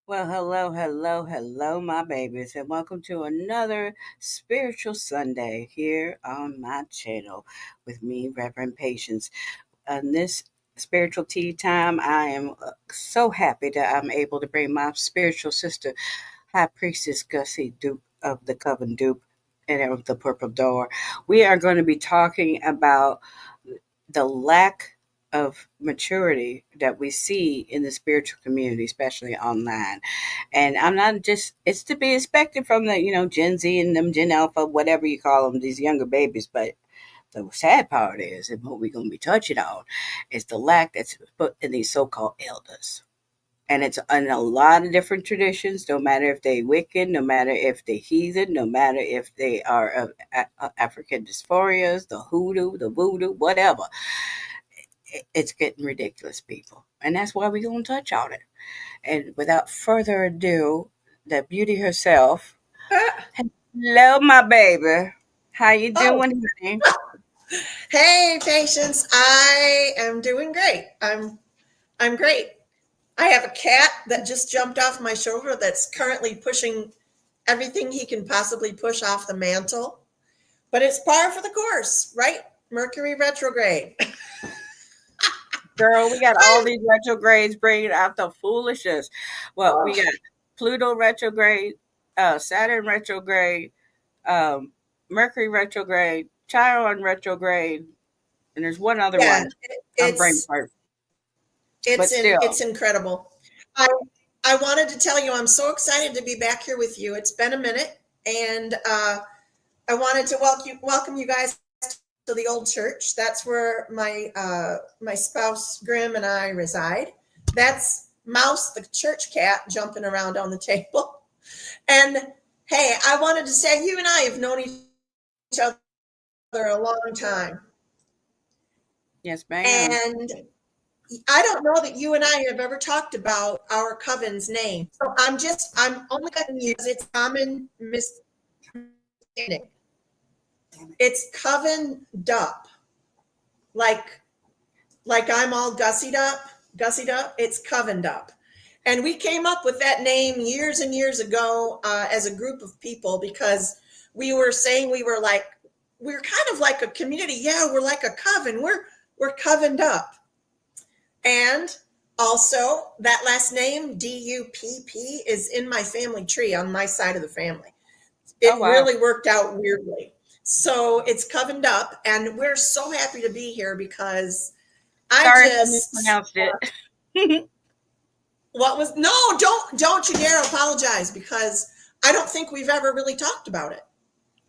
Well, hello, hello, hello, my babies, and welcome to another spiritual Sunday here on my channel with me, Reverend Patience. On this spiritual tea time, I am so happy that I'm able to bring my spiritual sister, High Priestess Gussy Dupp of the Coven Dupp and of the Purple Door. We are going to be talking about the lack of maturity that we see in the spiritual community, especially online. And I'm not just, it's to be expected from the, Gen Z and them Gen Alpha, whatever you call them, these younger babies. But the sad part is, and what we're going to be touching on, is the lack that's put in these so called elders. And it's in a lot of different traditions, no matter if they Wiccan, no matter if they heathen, no matter if they are of African dysphorias, the hoodoo, the voodoo, whatever. It's getting ridiculous, people. And that's why we're going to touch on it. And without further ado, the beauty herself. Hello, my baby. How you Oh, doing, honey? hey, patients. I am doing great. I'm great. I have a cat that just jumped off my shoulder that's currently pushing everything he can possibly push off the mantle. But it's par for the course, right? Mercury retrograde. Girl, we got all I, these retrogrades bringing out the foolishness. Well, oh, we got Pluto retrograde, Saturn retrograde, um, Mercury retrograde, Chiron retrograde, and there's one other yeah, one. I'm brain it's part, it's but still, it's incredible. I I wanted to tell you I'm so excited to be back here with you. It's been a minute, and I wanted to welcome you guys to the old church. That's where my spouse Grim and I reside. That's Mouse, the church cat, jumping around on the table. And hey, I wanted to say you and I have known each other a long time, yes, ma'am. and I don't know that you and I have ever talked about our coven's name. So I'm only going to use its common misunderstanding. It's Coven Dupp, like I'm all gussied up. It's Covened Up. And we came up with that name years and years ago as a group of people because we were saying we're kind of like a community. Yeah, we're like a coven. We're covened up. And also that last name Dupp is in my family tree on my side of the family. Oh, It wow. really worked out weirdly. So it's covened up, and we're so happy to be here because I Sorry if I just mispronounced it. what was no, don't you dare apologize because I don't think we've ever really talked about it.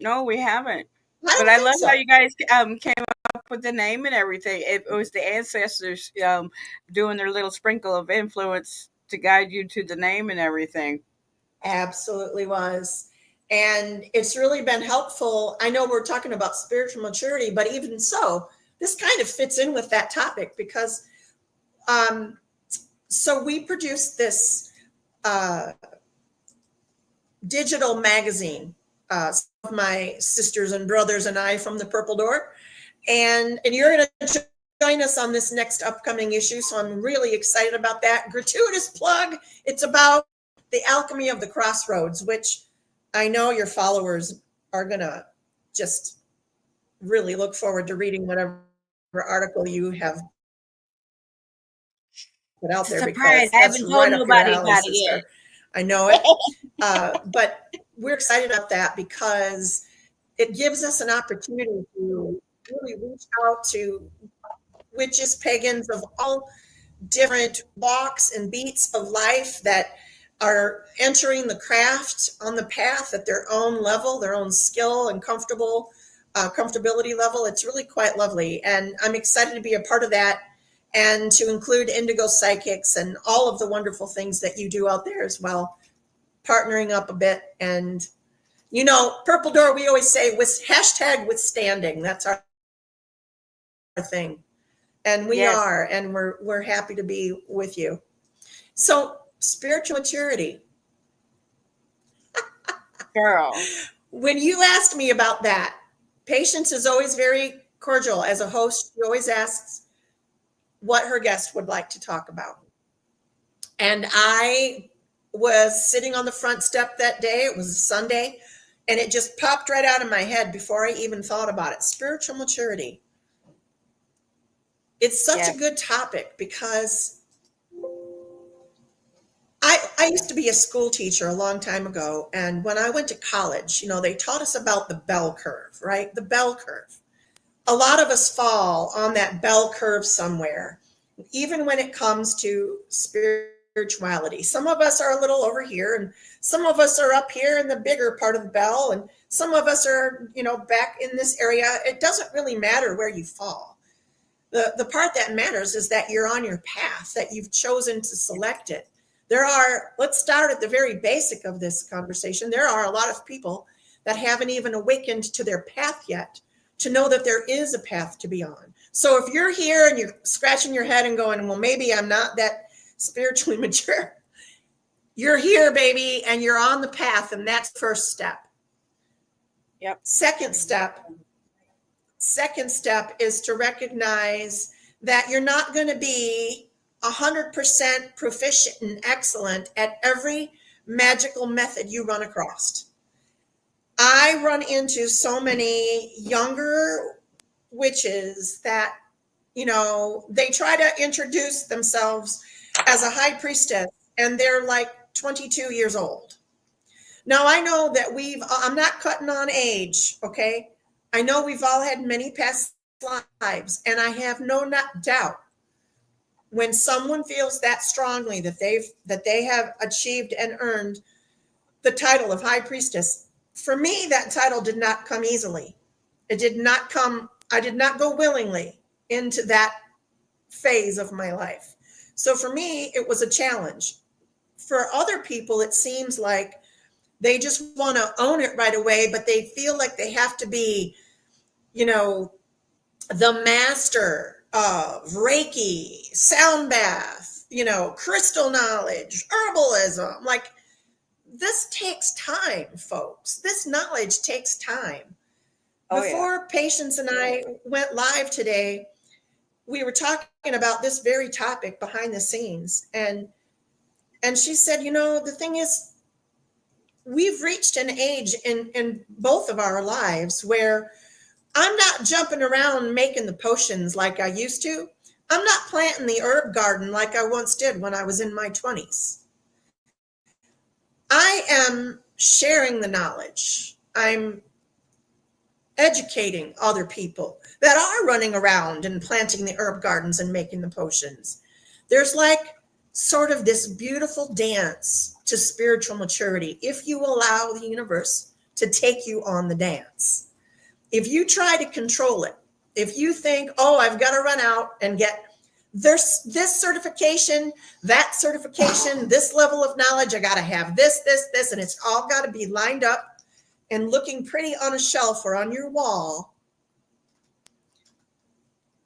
No, we haven't. I But don't I think love how so. you guys came up with the name and everything. It was the ancestors doing their little sprinkle of influence to guide you to the name and everything. Absolutely was. And it's really been helpful. I know we're talking about spiritual maturity, but even so, this kind of fits in with that topic because um, so we produced this uh, digital magazine. Some of my sisters and brothers and I from the Purple Door, and you're going to join us on this next upcoming issue. So I'm really excited about that. Gratuitous plug. It's about the alchemy of the crossroads, which I know your followers are going to just really look forward to reading whatever article you have put out It's a there surprise. because I that's haven't told right up your nobody alley, about it sister. I know it. But we're excited about that because it gives us an opportunity to really reach out to witches, pagans of all different walks and beats of life that are entering the craft on the path at their own level, their own skill and comfortability level. It's really quite lovely, and I'm excited to be a part of that and to include indigo psychics and all of the wonderful things that you do out there as well, partnering up a bit. And Purple Door, we always say with hashtag withstanding. That's our thing, and we yet. are, and we're happy to be with you. So spiritual maturity. Yes, girl. When you asked me about that, Patience is always very cordial. As a host, she always asks what her guest would like to talk about. And I was sitting on the front step that day. It was a Sunday, and it just popped right out of my head before I even thought about it. Spiritual maturity. It's such Yeah. a good topic because I used to be a school teacher a long time ago. And when I went to college, they taught us about the bell curve, right? The bell curve. A lot of us fall on that bell curve somewhere, even when it comes to spirituality. Some of us are a little over here, and some of us are up here in the bigger part of the bell, and some of us are, back in this area. It doesn't really matter where you fall. The part that matters is that you're on your path, that you've chosen to select it. Let's start at the very basic of this conversation. There are a lot of people that haven't even awakened to their path yet to know that there is a path to be on. So if you're here and you're scratching your head and going, well, maybe I'm not that spiritually mature, you're here, baby, and you're on the path, and that's the first step. Yep. Second step is to recognize that you're not going to be 100% proficient and excellent at every magical method you run across. I run into so many younger witches that, they try to introduce themselves as a high priestess, and they're like 22 years old. Now, I know that I'm not cutting on age, okay? I know we've all had many past lives, and I have no doubt when someone feels that strongly that they have achieved and earned the title of high priestess. For me, that title did not come easily. I did not go willingly into that phase of my life. So for me, it was a challenge. For other people, it seems like they just want to own it right away, but they feel like they have to be, the master of Reiki, sound bath, crystal knowledge, herbalism. Like, this takes time, folks. This knowledge takes time. Before Patience and I went live today, we were talking about this very topic behind the scenes. And she said, the thing is, we've reached an age in both of our lives where I'm not jumping around making the potions like I used to. I'm not planting the herb garden like I once did when I was in my 20s. I am sharing the knowledge. I'm educating other people that are running around and planting the herb gardens and making the potions. There's like sort of this beautiful dance to spiritual maturity if you allow the universe to take you on the dance. If you try to control it, if you think, oh, I've got to run out and get this certification, that certification, this level of knowledge, I got to have this, and it's all got to be lined up and looking pretty on a shelf or on your wall,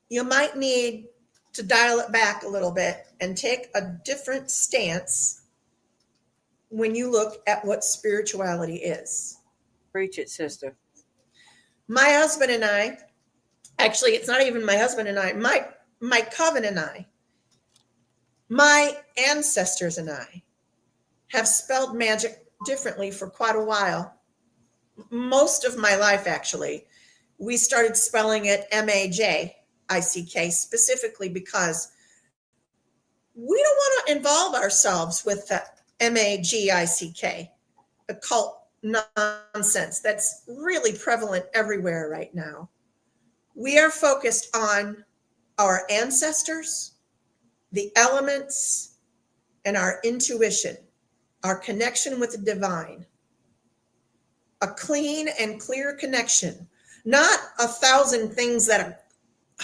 you might need to dial it back a little bit and take a different stance when you look at what spirituality is. Preach it, sister. My husband and I, actually, it's not even my husband and I, my coven and I, my ancestors and I have spelled magic differently for quite a while. Most of my life, actually. We started spelling it M-A-J-I-C-K specifically because we don't want to involve ourselves with the M-A-G-I-C-K, occult nonsense that's really prevalent everywhere right now. We are focused on our ancestors, the elements, and our intuition, our connection with the divine. A clean and clear connection, not 1,000 things that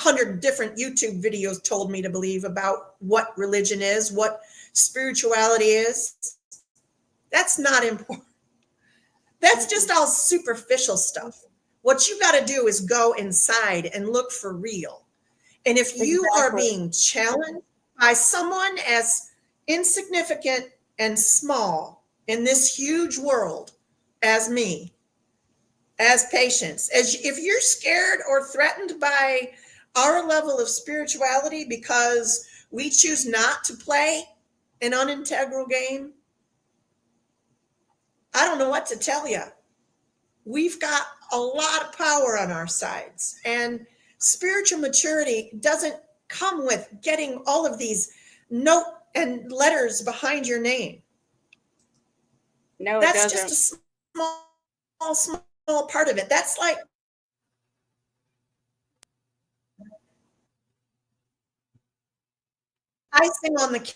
100 different YouTube videos told me to believe about what religion is, what spirituality is. That's not important. That's just all superficial stuff. What you got to do is go inside and look for real. And if you are being challenged by someone as insignificant and small in this huge world as me, as Patience, if you're scared or threatened by our level of spirituality because we choose not to play an unintegral game, I don't know what to tell you. We've got a lot of power on our sides. And spiritual maturity doesn't come with getting all of these note and letters behind your name. No, it That's just doesn't. a small part of it. That's like icing on the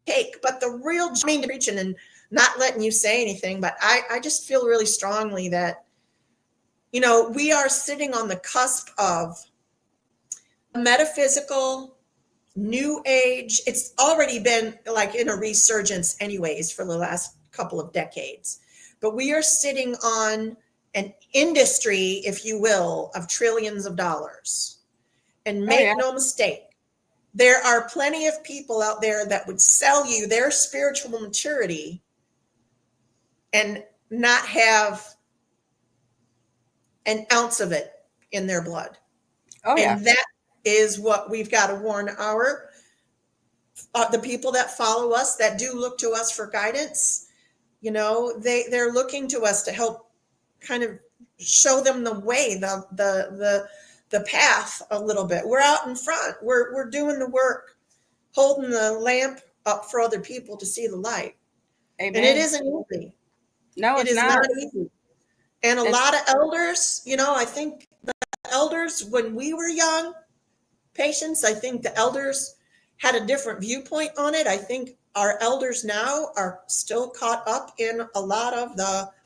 cake. But the real, I mean, preaching and not letting you say anything, but I just feel really strongly that, we are sitting on the cusp of metaphysical new age. It's already been like in a resurgence anyways for the last couple of decades, but we are sitting on an industry, if you will, of trillions of dollars. And Oh yeah. make no mistake, there are plenty of people out there that would sell you their spiritual maturity and not have an ounce of it in their blood. Oh yeah. And that is what we've got to warn our the people that follow us, that do look to us for guidance. They're looking to us to help kind of show them the way, the path a little bit. We're out in front. We're doing the work, holding the lamp up for other people to see the light. And it Amen. isn't easy. No, It it's is not. not easy. And a It's lot of elders, I think the elders, when we were young, patients, I think the elders had a different viewpoint on it. I think our elders now are still caught up in a lot of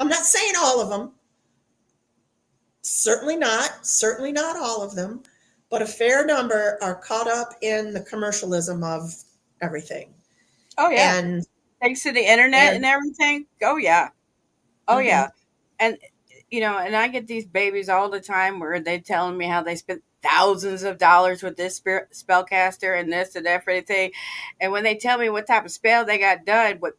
I'm not saying all of them, certainly not all of them, but a fair number are caught up in the commercialism of everything. oh yeah. And, Thanks to the internet and and, everything. Oh yeah. Oh mhm. yeah. And and I get these babies all the time where they telling me how they spent thousands of dollars with this spirit spellcaster and this and everything. And when they tell me what type of spell they got done, what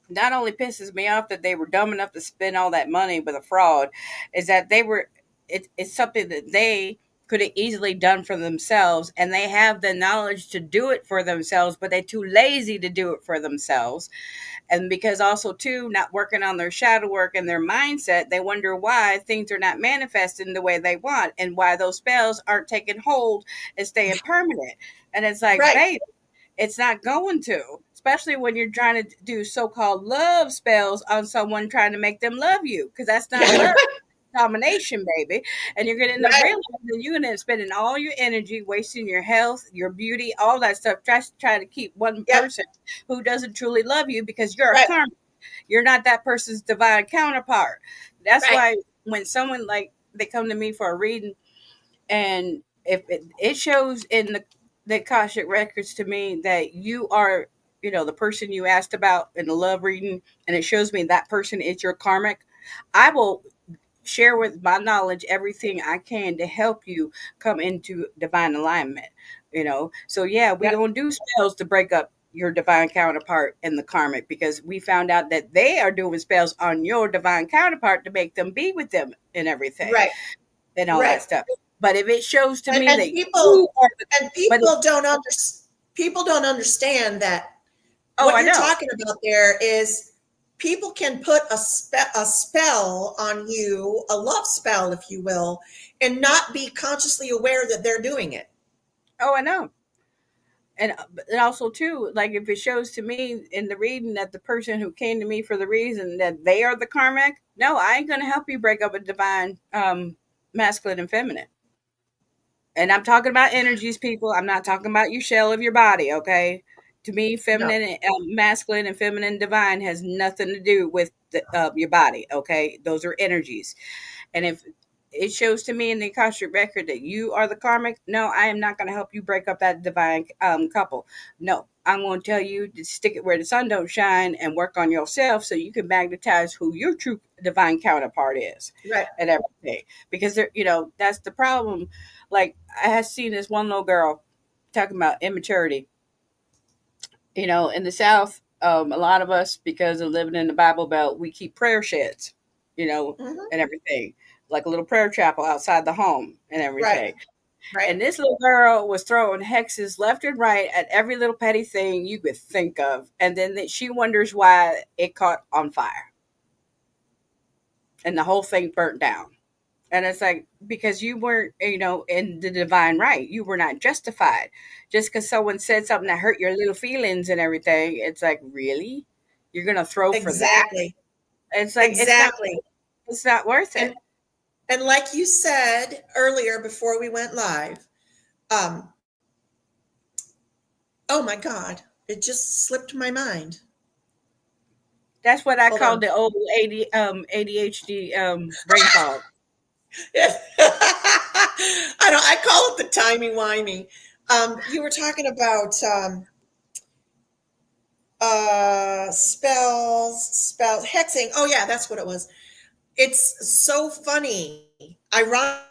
not only pisses me off that they were dumb enough to spend all that money with a fraud, is that it's something that they could have easily done for themselves, and they have the knowledge to do it for themselves, but they're too lazy to do it for themselves. And because also too not working on their shadow work and their mindset, they wonder why things are not manifesting the way they want and why those spells aren't taking hold and staying permanent. And it's like, Right, babe, it's not going to, especially when you're trying to do so-called love spells on someone trying to make them love you, because that's not love, domination, baby. And you're going to end up right, realizing you're going to end up spending all your energy, wasting your health, your beauty, all that stuff, just trying to keep one yep, person who doesn't truly love you because you're a right, karma. You're not that person's divine counterpart. That's right, why when someone like they come to me for a reading, and if it shows in the Akashic records to me that you are, the person you asked about in the love reading, and it shows me that person is your karmic, I will share with my knowledge everything I can to help you come into divine alignment. So yeah, we yep, don't do spells to break up your divine counterpart and the karmic, because we found out that they are doing spells on your divine counterpart to make them be with them and everything right, and all that right. stuff. But if it shows to And, me and that people you are the, and but it, people don't understand that oh, what I you're know. talking about there is people can put a spell on you, a love spell, if you will, and not be consciously aware that they're doing it. Oh, I know. And also too, like if it shows to me in the reading that the person who came to me for the reason that they are the karmic, no, I ain't gonna help you break up a divine masculine and feminine. And I'm talking about energies, people. I'm not talking about your shell of your body, okay? To me, No. feminine, masculine, and feminine divine has nothing to do with your body, okay? Those are energies. And if it shows to me in the Akashic record that you are the karmic, no, I am not going to help you break up that divine couple. No, I'm going to tell you to stick it where the sun don't shine and work on yourself so you can magnetize who your true divine counterpart is Right. and everything. Because that's the problem. Like I had seen this one little girl talking about immaturity. In the South, a lot of us, because of living in the Bible Belt, we keep prayer sheds, Hmm. and everything, like a little prayer chapel outside the home and Right. everything. Right. And this little girl was throwing hexes left and right at every little petty thing you could think of. And then she wonders why it caught on fire. and the whole thing burnt down. And it's like, because you weren't, in the divine right, you were not justified. Just because someone said something that hurt your little feelings and everything, it's like, really? You're gonna throw for that? Exactly. It's like, Exactly. it's not worth And it. and like you said earlier before we went live, um, oh my God, it just slipped my mind. That's what I Hold call on. the old ADHD brain fog. I call it the timey wimey. You were talking about spells, hexing. Oh yeah, that's what it was. It's so funny, ironically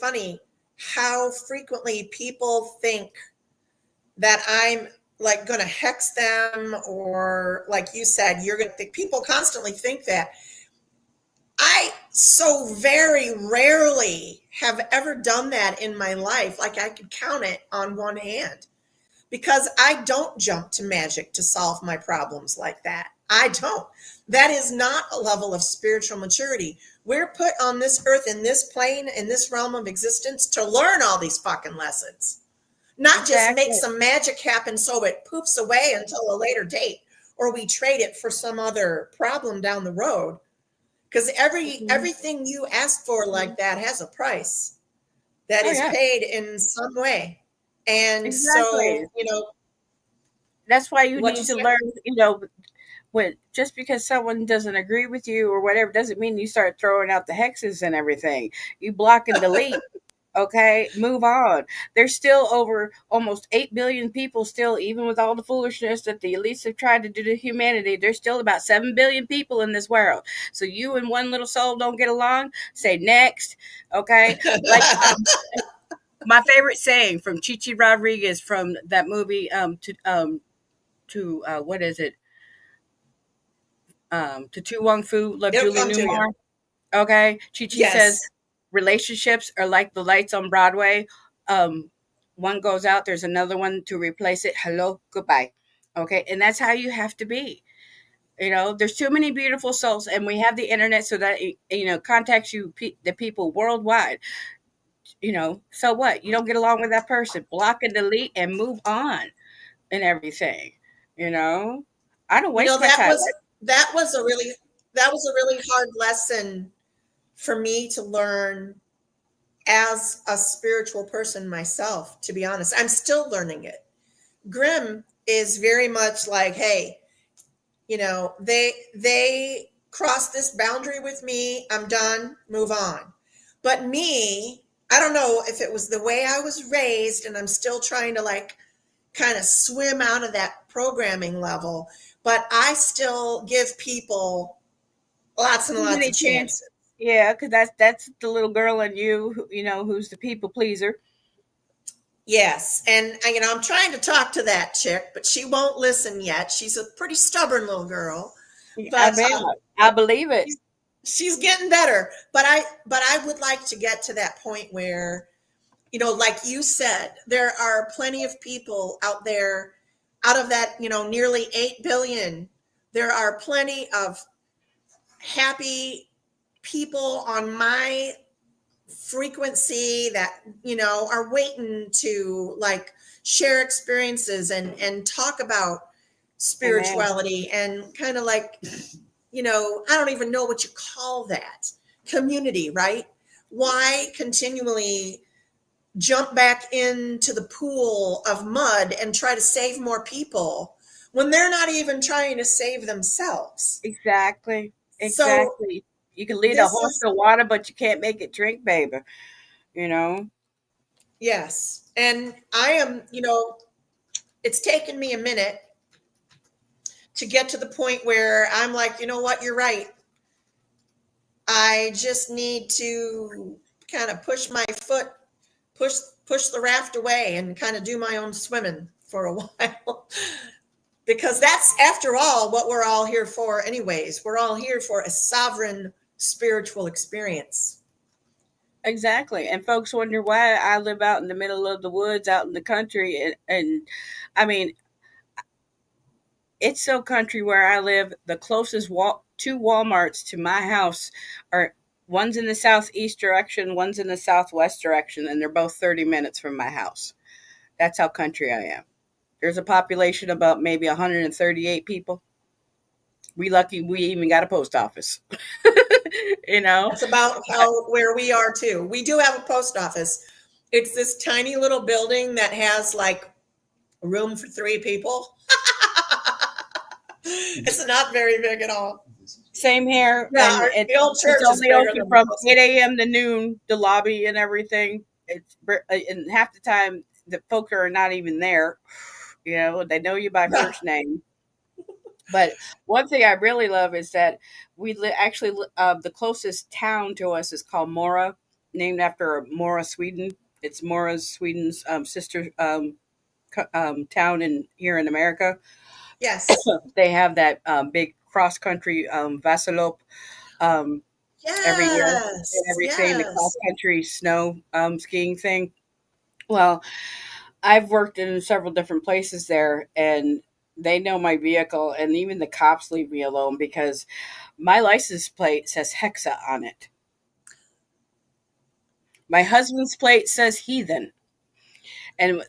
funny, how frequently people think that I'm like going to hex them, or like you said, you're going to think, people constantly think that. I so very rarely have ever done that in my life. Like I could count it on one hand, because I don't jump to magic to solve my problems like that. I don't. That is not a level of spiritual maturity. We're put on this earth, in this plane, in this realm of existence, to learn all these fucking lessons, not just make Exactly. some magic happen so it poops away until a later date, or we trade it for some other problem down the road. Because Mhm. everything you ask for like that has a price that Oh is yeah, paid in some way. And exactly. so, That's why you what you need to say? learn. When just because someone doesn't agree with you or whatever doesn't mean you start throwing out the hexes and everything. You block and delete. Okay, move on. There's still over almost 8 billion people, still, even with all the foolishness that the elites have tried to do to humanity. There's still about 7 billion people in this world. So you and one little soul don't get along, say next. Okay, like my favorite saying from Chichi Rodriguez from that movie, what is it, to Tu Wong Fu, Love It'll Julie come to you. Newmar. Okay, Chi says Yes. relationships are like the lights on Broadway. Um, one goes out, there's another one to replace it. Hello, goodbye. Okay, and that's how you have to be. There's too many beautiful souls, and we have the internet so that contacts you, the people worldwide. So what? You don't get along with that person, block and delete, and move on, and everything. You know, I don't You know, waste my time. that was a really that was a really hard lesson for me to learn as a spiritual person myself, to be honest. I'm still learning it. Grimm is very much like, hey, they crossed this boundary with me, I'm done, move on. But me, I don't know if it was the way I was raised, and I'm still trying to like kind of swim out of that programming level, but I still give people lots and Too lots many of chance. chances. Yeah, because that's the little girl in you, who's the people pleaser. Yes, and I'm trying to talk to that chick, but she won't listen yet. She's a pretty stubborn little girl, I but bet. I believe it. she's she's getting better. But I would like to get to that point where, like you said, there are plenty of people out there, out of that, nearly 8 billion. There are plenty of happy people on my frequency that, are waiting to like share experiences and talk about Amen. spirituality, and kind of like, I don't even know what you call that, community, right? Why continually jump back into the pool of mud and try to save more people when they're not even trying to save themselves? Exactly. So Exactly. You can lead a this horse is, to water, but you can't make it drink, baby. You know. yes. And I am, it's taken me a minute to get to the point where I'm like, you know what, you're right. I just need to kind of push push the raft away and kind of do my own swimming for a while. Because that's, after all, what we're all here for anyways. We're all here for a sovereign spiritual experience. Exactly. And folks wonder why I live out in the middle of the woods, out in the country, and I mean, it's so country where I live. The closest walk two Walmarts to my house are one's in the southeast direction, one's in the southwest direction, and they're both 30 minutes from my house. That's how country I am. There's a population of about maybe 138 people. We lucky we even got a post office. you know? That's about how where we are too. We do have a post office. It's this tiny little building that has like room for three people. It's not very big at all. Same here, Yeah, and the old it's church is only bigger open than the from post 8 a.m. to noon. The lobby and everything. And half the time the folk are not even there. They know you by office. first name. But one thing I really love is that the closest town to us is called Mora, named after Mora, Sweden. It's Mora, Sweden's sister town in here in America. Yes. They have that big cross country Vasalope um, every year and Yes. everything, the cross Yes. country snow skiing thing. Well, I've worked in several different places there, and they know my vehicle, and even the cops leave me alone because my license plate says Hexa on it. My husband's plate says Heathen, and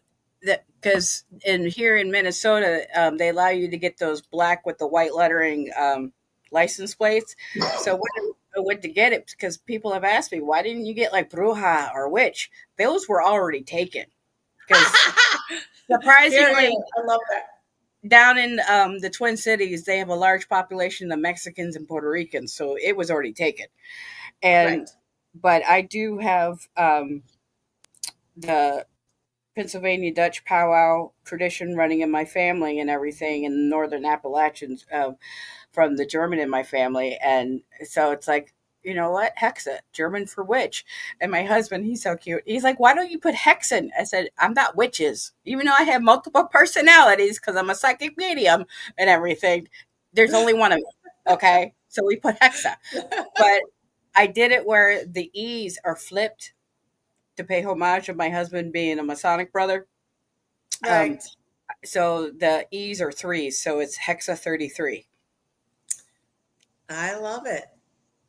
that because in here in Minnesota, they allow you to get those black with the white lettering license plates. So when I went to get it, because people have asked me, why didn't you get like Bruja or Witch? Those were already taken. Because Here, yeah, surprisingly, I love that. down in the Twin Cities, they have a large population of Mexicans and Puerto Ricans, so it was already taken. And Right. but I do have the Pennsylvania Dutch powwow tradition running in my family and everything in the Northern Appalachians from the German in my family. And so it's like, you know what? Hexa, German for witch. And my husband, he's so cute. He's like, why don't you put hexen? I said, I'm not witches. Even though I have multiple personalities because I'm a psychic medium and everything, there's only one of me. Okay. So we put hexa. But I did it where the E's are flipped to pay homage of my husband being a Masonic brother. Um, Right. so the E's are threes, so it's Hexa 33. I love it.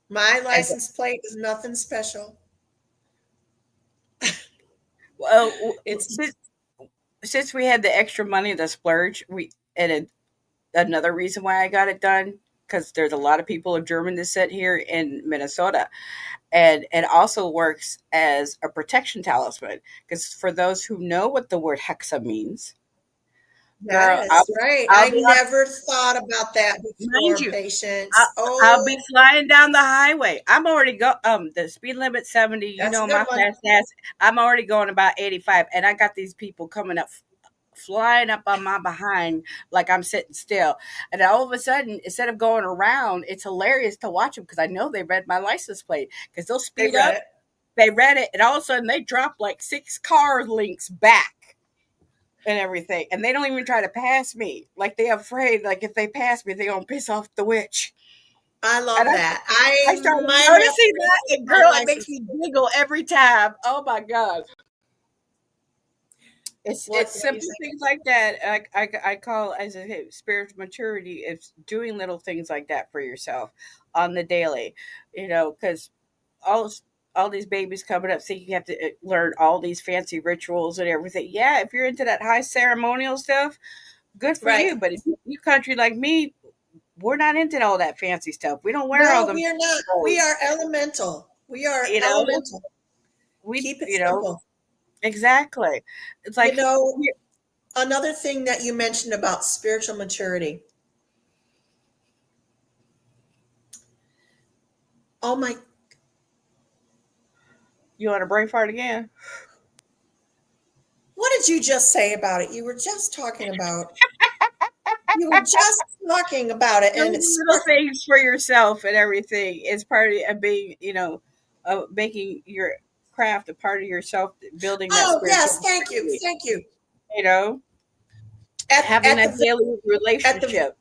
My And license plate is nothing special. well, It's since we had the extra money to splurge, another reason why I got it done because there's a lot of people of German descent here in Minnesota, and it also works as a protection talisman. Because for those who know what the word hexa means, girl, yes, right. I'll I be on, never thought about that mind before, you, patience. I'll, I'll be Oh, flying down the highway. I'm already the speed limit 70. You that's a know good my one. fast ass. I'm already going about 85, and I got these people coming up, flying up on my behind like I'm sitting still. And then all of a sudden, instead of going around, it's hilarious to watch them because I know they read my license plate because they'll They speed read up. it. They read it, and all of a sudden they drop like 6 car links back and everything, and they don't even try to pass me. Like they afraid, like if they pass me, they gonna piss off the witch. I And love that. I started My noticing that, reference is and my girl, it makes license me plate. giggle every time. Oh my god, it's What do you simple think? things like that. I call as a spiritual maturity. It's doing little things like that for yourself on the daily, because all all these babies coming up think you have to learn all these fancy rituals and everything. Yeah, if you're into that high ceremonial stuff, good for Right. you. But if you country like me, we're not into all that fancy stuff. We don't wear all No, them we are fancy not. We clothes. are elemental. We are You know, elemental. we Keep it simple. exactly. It's You like know, another thing that you mentioned about spiritual maturity. Oh my, you want a brain fart again? what did you just say about it? You were just talking about it and Doing it little struck. things for yourself and everything is part of being, making your craft a part of yourself, building that Oh, spiritual yes, thank you. maturity, Thank you. you know, having At that the daily at the relationship.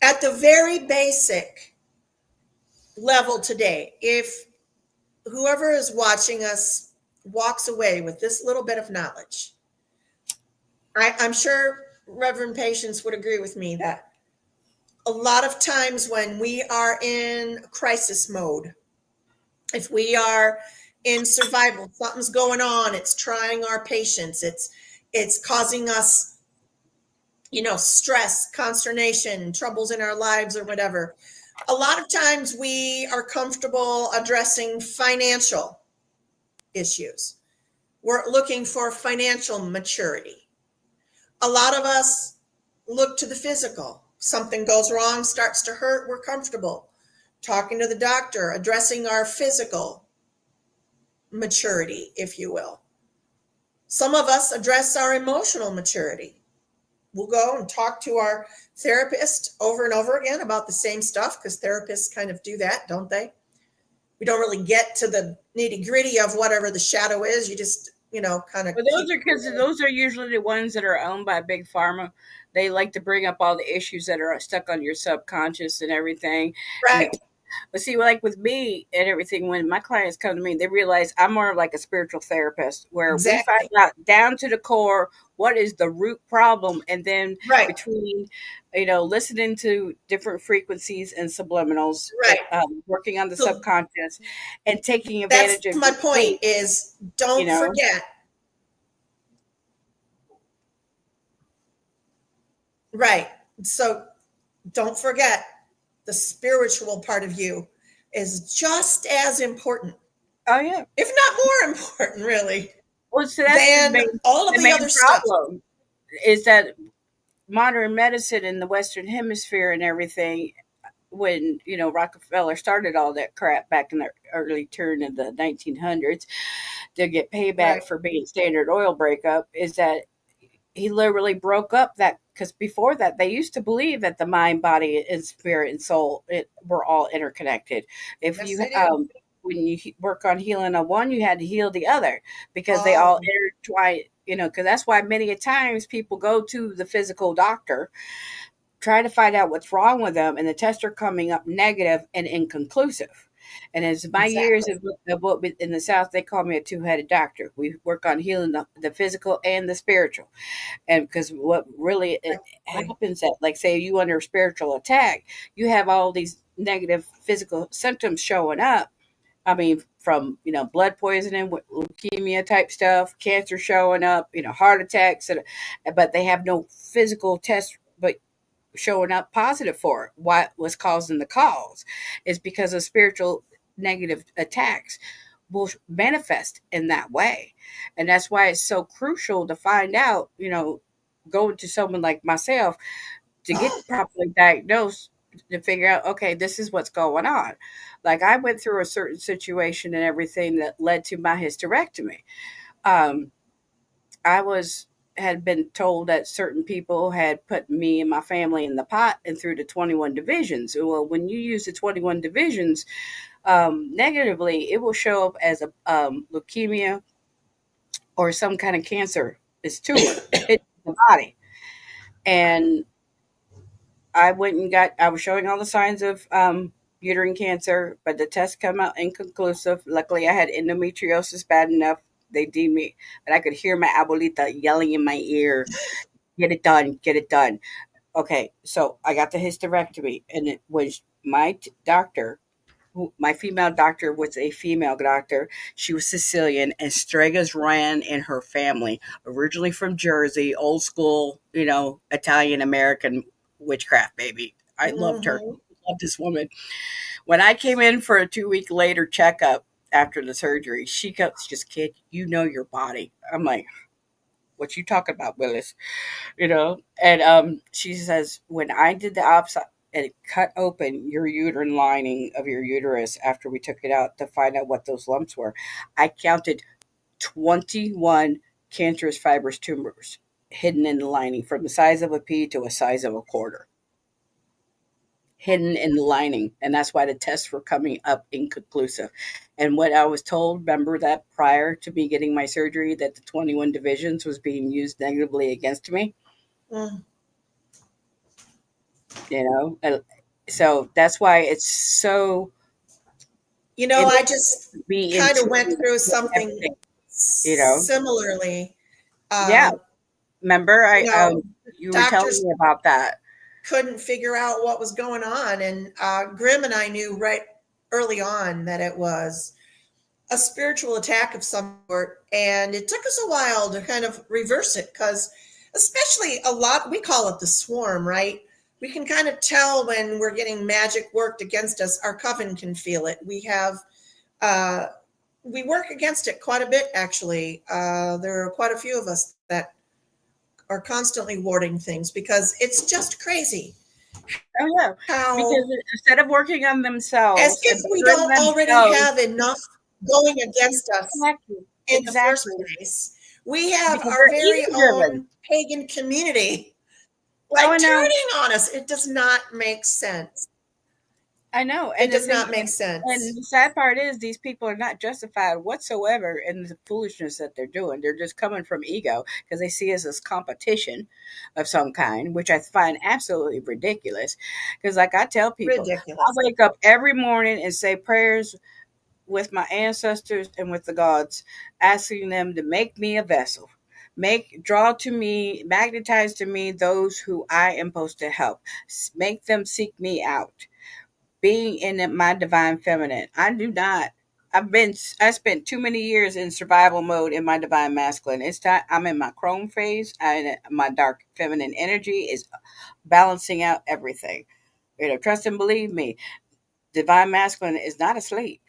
at the very basic level today, if whoever is watching us walks away with this little bit of knowledge, I'm sure Reverend Patience would agree with me that a lot of times when we are in crisis mode, if we are in survival, something's going on, it's trying our patience, it's causing us, stress, consternation, troubles in our lives or whatever. A lot of times we are comfortable addressing financial issues. We're looking for financial maturity. A lot of us look to the physical. Something goes wrong, starts to hurt, we're comfortable talking to the doctor, addressing our physical maturity, if you will. Some of us address our emotional maturity. We'll go and talk to our therapist over and over again about the same stuff because therapists kind of do that, don't they? We don't really get to the nitty gritty of whatever the shadow is. You just, kind of Well, those keep. are because those are usually the ones that are owned by big pharma. They like to bring up all the issues that are stuck on your subconscious and everything. And Right. but see, like with me and everything, when my clients come to me, they realize I'm more of like a spiritual therapist where we find Exactly. out down to the core what is the root problem. And then Right. between, listening to different frequencies and subliminals, Right. working on the So subconscious and taking that's advantage of my your point sleep, is you don't know. forget. Right. So don't forget the spiritual part of you is just as important, Oh, yeah. if not more important, really, Well, so that's than all of the the main other stuff. problem is that modern medicine in the Western Hemisphere and everything, when Rockefeller started all that crap back in the early turn of the 1900s to get payback Right. for being Standard Oil breakup, is that he literally broke up that because before that they used to believe that the mind, body, and spirit and soul were all interconnected. If Yes, you they did. when you work on healing a one, you had to heal the other because they all Oh, intertwine. Because that's why many a times people go to the physical doctor, try to find out what's wrong with them, and the tests are coming up negative and inconclusive. And as my years exactly. of what in the South, they call me a two-headed doctor. We work on healing the physical and the spiritual. And because what really it Exactly. happens that, like, say you under spiritual attack, you have all these negative physical symptoms showing up. I mean, from blood poisoning, leukemia type stuff, cancer showing up, heart attacks, but they have no physical test, but showing up positive for it. What was causing the cause is because of spiritual negative attacks will manifest in that way. And that's why it's so crucial to find out, going to someone like myself to get properly diagnosed to figure out, okay, this is what's going on. Like I went through a certain situation and everything that led to my hysterectomy. Um, I was had been told that certain people had put me and my family in the pot and through the 21 divisions. Well, when you use the 21 divisions negatively, it will show up as a leukemia or some kind of cancer, it's tumor hit the body. And I was showing all the signs of uterine cancer, but the test come out inconclusive. Luckily, I had endometriosis bad enough. They deemed me, and I could hear my abuelita yelling in my ear, get it done, get it done. Okay, so I got the hysterectomy, and it was my doctor. My female doctor was a female doctor. She was Sicilian, and Stregas ran in her family, originally from Jersey, old school, Italian American witchcraft baby. I loved her. Hmm. Loved this woman. When I came in for a 2 week later checkup after the surgery, she goes, "Just kid, you know your body." I'm like, "What you talking about, Willis?" And she says, when I did the opposite and it cut open your uterine lining of your uterus after we took it out to find out what those lumps were, I counted 21 cancerous fibrous tumors hidden in the lining from the size of a pea to a size of a quarter, hidden in the lining. And that's why the tests were coming up inconclusive. And what I was told, remember that prior to me getting my surgery, that the 21 divisions was being used negatively against me? Mm. And so that's why it's so I important just to be in kind of went tune through with something everything. you know similarly. yeah, Um, remember you I know, you were telling doctors, me about that. couldn't figure out what was going on. And Grim and I knew right early on that it was a spiritual attack of some sort. And it took us a while to kind of reverse it because, especially a lot, we call it the swarm, right? We can kind of tell when we're getting magic worked against us. Our coven can feel it. Uh, we work against it quite a bit, actually. There are quite a few of us that are constantly warding things because it's just crazy Oh yeah, because how, instead of working on as themselves and if we bettering don't already themselves, have enough going against us exactly, in the first exactly, place. We have because our they're very ego driven. own pagan community Oh, like I know. turning on us. It does not make sense. I know, It and the does thing, not make and sense. the sad part is these people are not justified whatsoever in the foolishness that they're doing. They're just coming from ego because they see us as competition of some kind, which I find absolutely ridiculous. Because, like I tell people, I Ridiculous. wake up every morning and say prayers with my ancestors and with the gods, asking them to make me a vessel. Draw to me, magnetize to me those who I am supposed to help. Make them seek me out being in my divine feminine. I do not. I spent too many years in survival mode in my divine masculine. It's time I'm in my chrome phase and my dark feminine energy is balancing out everything. Trust and believe me, divine masculine is not asleep.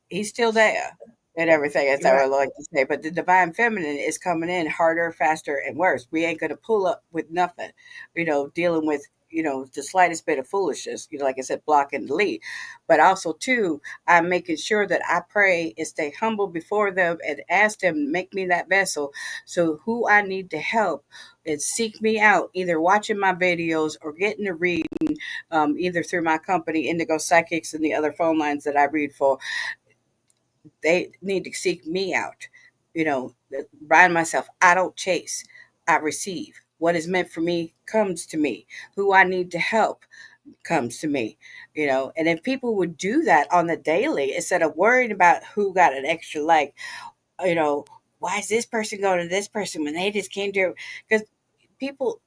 He's still there and everything, as You're I right. would like to say. But the divine feminine is coming in harder, faster, and worse. We ain't gonna pull up with nothing, dealing with the slightest bit of foolishness. Like I said, block and delete. But also too, I'm making sure that I pray and stay humble before them and ask them to make me that vessel. So who I need to help and seek me out, either watching my videos or getting to read, either through my company, Indigo Psychics, and the other phone lines that I read for, they need to seek me out. Remind myself, I don't chase, I receive. What is meant for me comes to me. Who I need to help comes to me. And if people would do that on the daily instead of worrying about who got an extra like, you know, why is this person going to this person when they just came to, because people,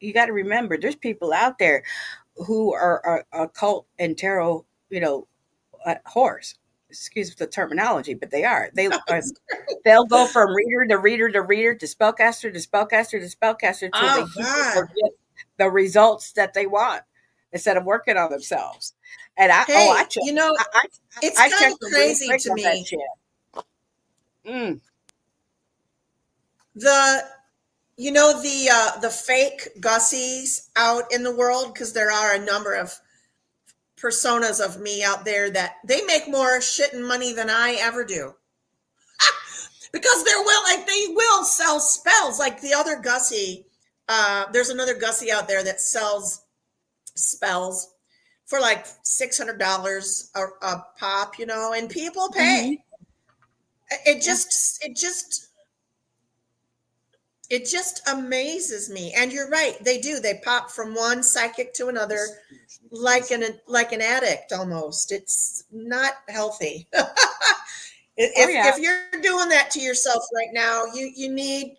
you got to remember, there's people out there who are occult and tarot, whores. Excuse the terminology, but they are. They'll go from reader to reader to reader to spellcaster to spellcaster to spellcaster till they Oh hear or God. get the results that they want instead of working on themselves. And I Hey, check. I, I, it's I kind check of them real crazy quick to on that me. shit. Mm, The the fake Gussies out in the world, because there are a number of personas of me out there that they make more shit and money than I ever do. Because they will sell spells like the other Gussy. There's another Gussy out there that sells spells for like $600 a pop, and people hmm pay. It just amazes me. And you're right, they do. They pop from one psychic to another like an addict almost. It's not healthy. Oh if yeah, if you're doing that to yourself right now, you need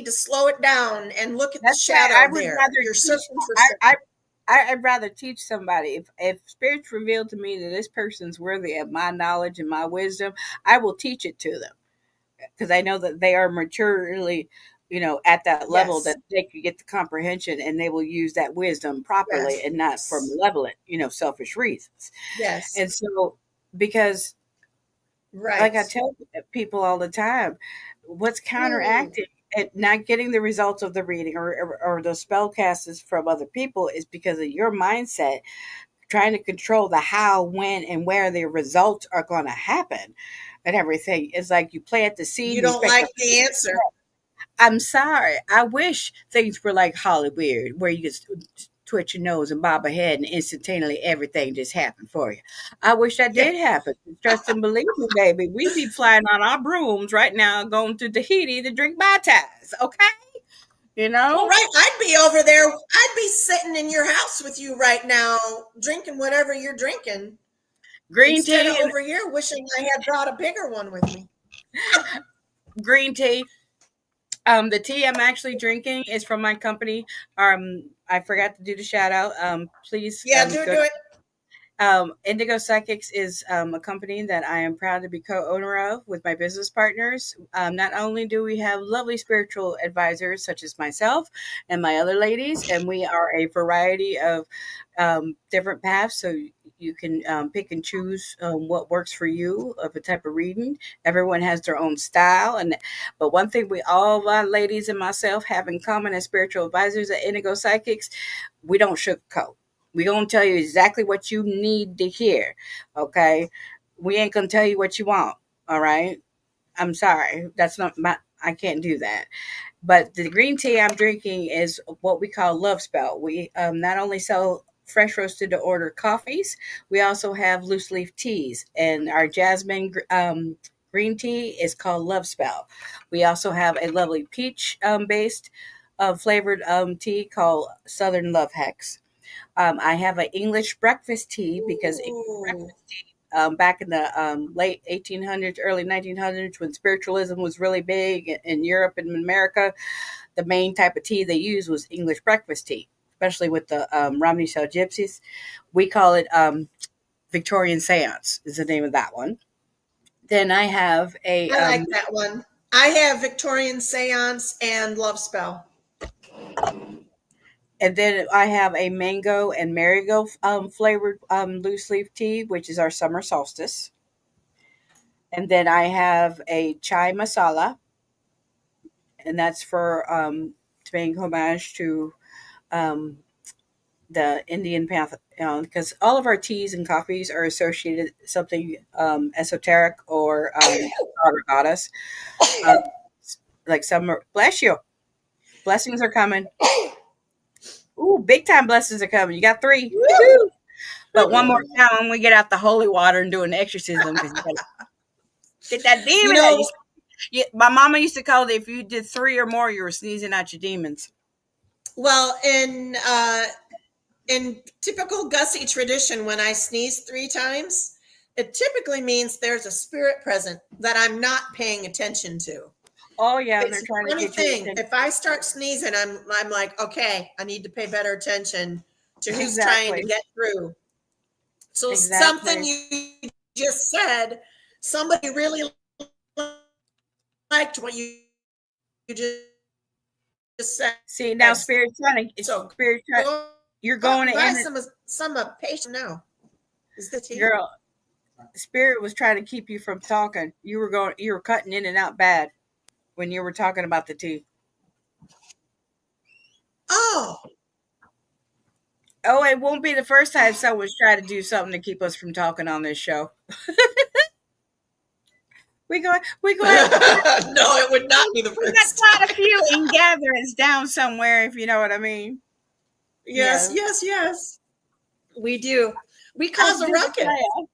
to slow it down and look at the that's why I shadow would there. rather You're teach. searching for I, something. I I'd rather teach somebody if spirits reveal to me that this person's worthy of my knowledge and my wisdom, I will teach it to them because I know that they are maturely, at that level Yes. that they can get the comprehension and they will use that wisdom properly and not for Yes. malevolent, selfish reasons. Yes. And so, because like Right. I tell people all the time, what's Mm. counteracting and not getting the results of the reading or the spell casts from other people is because of your mindset trying to control the how, when, and where the results are going to happen and everything. It's like you plant the seed You and you don't expect like the the answer. I'm sorry. I wish things were like Hollywood, where you just twitch your nose and bob a head, and instantaneously everything just happened for you. I wish that Yeah. did happen. Trust and believe me, baby. We'd be flying on our brooms right now, going to Tahiti to drink mai tais. Okay, you Well, know, right. I'd be over there. I'd be sitting in your house with you right now, drinking whatever you're drinking, green instead tea of and over here wishing I had brought a bigger one with me. green tea. The tea I'm actually drinking is from my company. I forgot to do the shout out. Please Yeah, go. do it. Indigo Psychics is a company that I am proud to be co-owner of with my business partners. Not only do we have lovely spiritual advisors such as myself and my other ladies, and we are a variety of different paths, so you can pick and choose what works for you of a type of reading. Everyone has their own style, and but one thing we all our ladies and myself have in common as spiritual advisors at Indigo Psychics, we don't sugarcoat. We gonna tell you exactly what you need to hear. Okay. We ain't gonna tell you what you want. All right. I'm sorry. That's not my I can't do that. But the green tea I'm drinking is what we call Love Spell. We not only sell fresh roasted to order coffees, we also have loose leaf teas. And our jasmine green tea is called Love Spell. We also have a lovely peach based flavored tea called Southern Love Hex. I have an English breakfast tea because Ooh. back in the late 1800s, early 1900s, when spiritualism was really big in Europe and in America, the main type of tea they used was English breakfast tea, especially with the Romney Shell Gypsies. We call it Victorian Seance, is the name of that one. Then I have a I like that one. I have Victorian Seance and Love Spell. and then I have a mango and marigold flavored loose leaf tea, which is our summer solstice. And then I have a chai masala, and that's for paying homage to um, the Indian path, because all of our teas and coffees are associated something esoteric or god or goddess. Um, like some are, bless you, blessings are coming. Ooh, big time blessings are coming. You got three. Woo-hoo. But one more time when we get out the holy water and do an exorcism, because you gotta get that You demon out. know, My mama used to call it if you did three or more, you were sneezing out your demons. well, in typical Gussy tradition, when I sneeze 3 times, it typically means there's a spirit present that I'm not paying attention to. Oh yeah, and they're It's a trying to funny get your thing. attention. If I start sneezing, I'm like, okay, I need to pay better attention to who's trying to Exactly. get through. So something Exactly. you just said, somebody really liked what you just said. See now, So spirit trying. go You're out going and to buy end it, some patient now. Is the tea? girl. Spirit was trying to keep you from talking. You were cutting in and out bad when you were talking about the tea. Oh, Oh, it won't be the first time someone's tried to do something to keep us from talking on this show. We going no, it would not be the we got first quite a time. few in gatherings down somewhere, if you know what I mean. Yes, Yeah, yes, yes. We do. We I cause a do ruckus. declare.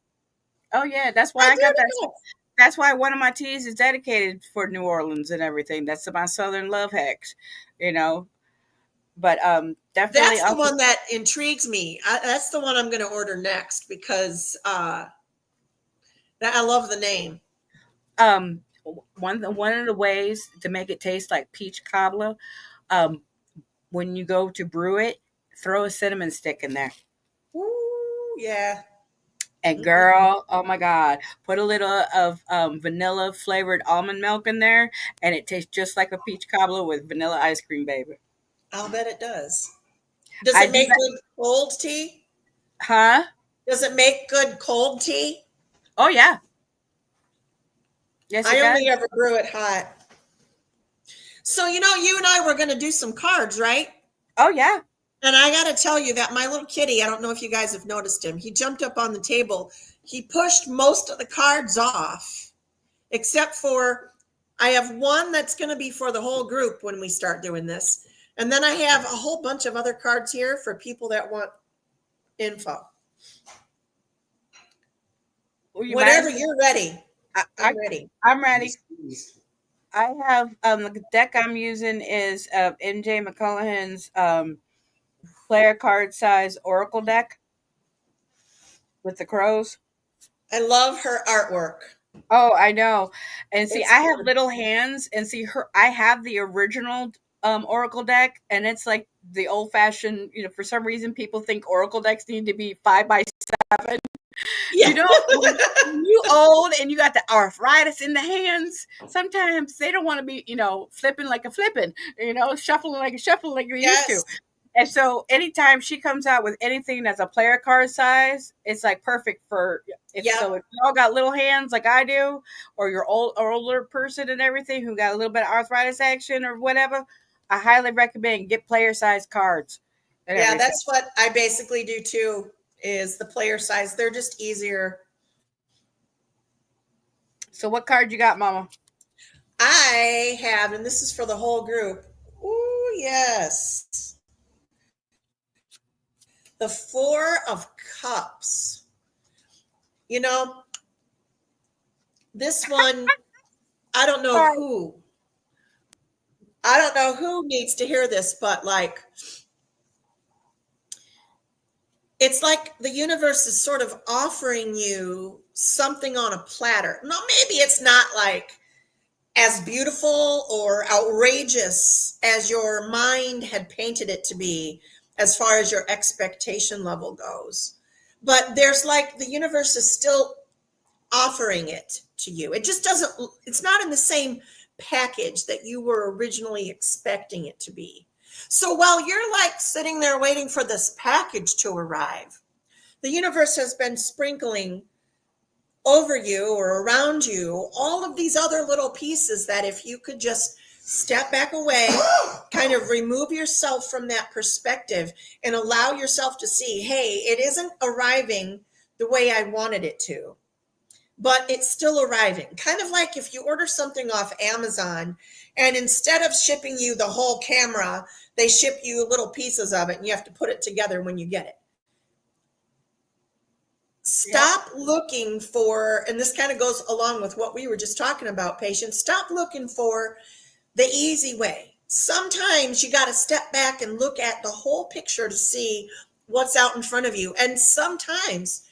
Oh yeah, that's why I I do got that. declare. That's why one of my teas is dedicated for New Orleans and everything. That's my Southern Love Hex, you know. But definitely That's the also one that intrigues me. That's the one I'm going to order next because I love the name. um one of the ways to make it taste like peach cobbler, um when you go to brew it, throw a cinnamon stick in there. Ooh, yeah. And Mm-mm-mm. girl, oh my god, put a little of vanilla flavored almond milk in there, and it tastes just like a peach cobbler with vanilla ice cream, baby. I'll bet it does. Does I it do make that, good cold tea? huh? Does it make good cold tea? Oh yeah, yes it I does. only ever brew it hot. So, you and I were going to do some cards, right? Oh yeah. And I got to tell you that my little kitty, I don't know if you guys have noticed him, he jumped up on the table. He pushed most of the cards off, except for I have one that's going to be for the whole group when we start doing this. And then I have a whole bunch of other cards here for people that want info. Well, you might as Whenever well. you're ready, I, I'm I ready. I'm ready. I have the deck I'm using is MJ McCulloughan's player card size Oracle deck with the crows. I love her artwork. Oh, I know. And see, It's I have good. little hands, and see her. I have the original Oracle deck, and it's like the old fashioned. For some reason, people think Oracle decks need to be 5 by 7. Yeah. When you old and you got the arthritis in the hands, sometimes they don't want to be, flipping like a flipping, shuffling like a shuffling like you're used to. Yes. And so anytime she comes out with anything that's a player card size, it's like perfect for if Yep. you all got little hands like I do, or you're older person and everything who got a little bit of arthritis action or whatever, I highly recommend get player size cards and Yeah, everything. that's what I basically do too, is the player size. They're just easier. So what card you got, Mama? I have, and this is for the whole group. Ooh, yes. The Four of Cups. You know, this one, I don't know Right. who. I don't know who needs to hear this, but like, it's like the universe is sort of offering you something on a platter. No, maybe it's not like as beautiful or outrageous as your mind had painted it to be as far as your expectation level goes. But there's like the universe is still offering it to you. It just doesn't, it's not in the same package that you were originally expecting it to be. So while you're like sitting there waiting for this package to arrive, the universe has been sprinkling over you or around you all of these other little pieces that if you could just step back away, kind of remove yourself from that perspective and allow yourself to see, hey, it isn't arriving the way I wanted it to, but it's still arriving. Kind of like if you order something off Amazon and instead of shipping you the whole camera, they ship you little pieces of it and you have to put it together when you get it. Yep. Stop looking for, and this kind of goes along with what we were just talking about, patience. Stop looking for the easy way. Sometimes you got to step back and look at the whole picture to see what's out in front of you. And sometimes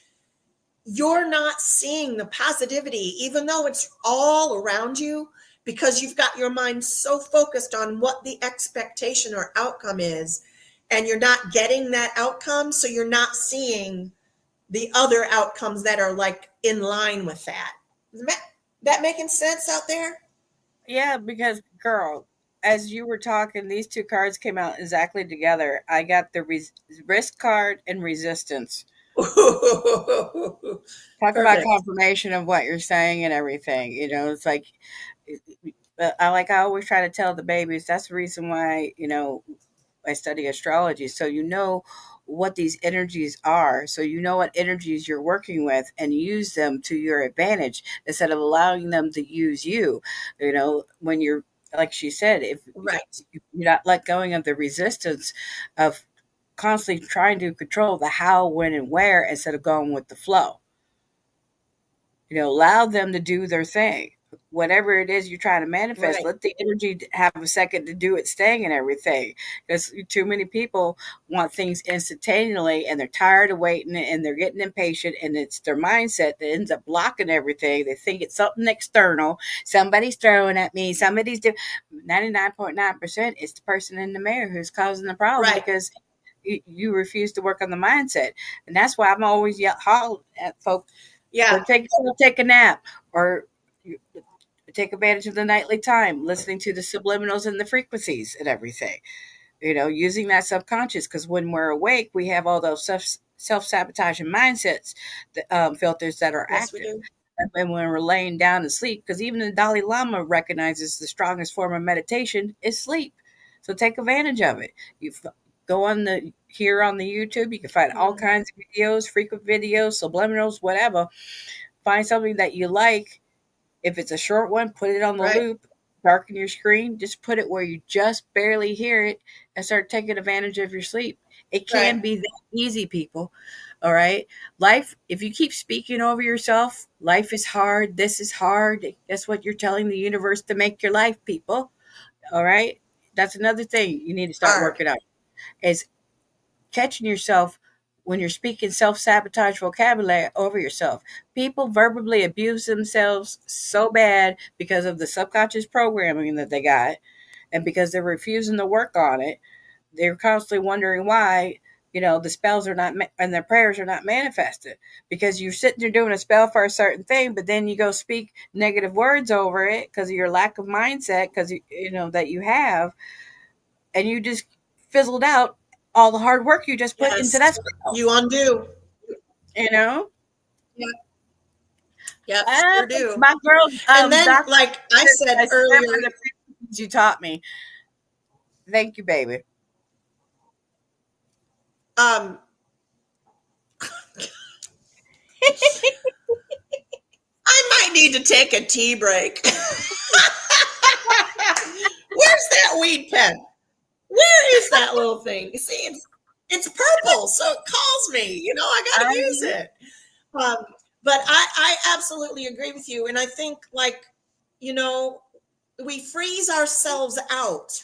you're not seeing the positivity, even though it's all around you, because you've got your mind so focused on what the expectation or outcome is, and you're not getting that outcome. So you're not seeing the other outcomes that are like in line with that. Is that making sense out there? Yeah, because girl, as you were talking, these two cards came out exactly together. I got the risk card and resistance. Talk about Perfect. confirmation of what you're saying and everything. It's like I always try to tell the babies that's the reason why I study astrology, so what these energies are, so what energies you're working with, and use them to your advantage instead of allowing them to use you. When you're like she said, if Right. you're not let going of the resistance of constantly trying to control the how, when, and where instead of going with the flow. Allow them to do their thing. Whatever it is you're trying to manifest, Right. let the energy have a second to do its thing and everything. Because too many people want things instantaneously and they're tired of waiting and they're getting impatient, and it's their mindset that ends up blocking everything. They think it's something external. Somebody's throwing at me. Somebody's doing 99.9%. It's the person in the mirror who's causing the problem Right. because you refuse to work on the mindset. And that's why I'm always hollering at folks, go Yeah. take a nap, or take advantage of the nightly time, listening to the subliminals and the frequencies and everything. Using that subconscious, because when we're awake, we have all those self sabotaging mindsets, filters that are Yes, we active. do. And when we're laying down to sleep, because even the Dalai Lama recognizes the strongest form of meditation is sleep. So take advantage of it. Go on the YouTube, you can find all Mm, kinds of videos, frequent videos, subliminals, whatever. Find something that you like. If it's a short one, put it on the right. loop, darken your screen, just put it where you just barely hear it and start taking advantage of your sleep. It Right. can be that easy, people. All right. Life, if you keep speaking over yourself, life is hard, this is hard. Guess what? You're telling the universe to make your life, people. All right. That's another thing you need to start Hard. working on is catching yourself when you're speaking self sabotage vocabulary over yourself. People verbally abuse themselves so bad because of the subconscious programming that they got. And because they're refusing to work on it, they're constantly wondering why, the spells are not and their prayers are not manifested, because you're sitting there doing a spell for a certain thing, but then you go speak negative words over it because of your lack of mindset, because that you have, and you just fizzled out all the hard work you just put into Yes. that spell. You undo. You know, Yep. Yep. uh, Sure do. my girl, And then, Doctor, like I I said stand by earlier, the principles you taught me. Thank you, baby. um, I might need to take a tea break. Where's that weed pen? Where is that little thing? You see, it's purple, so it calls me. I got to use Um, it. Um, but I absolutely agree with you, and I think you know we freeze ourselves out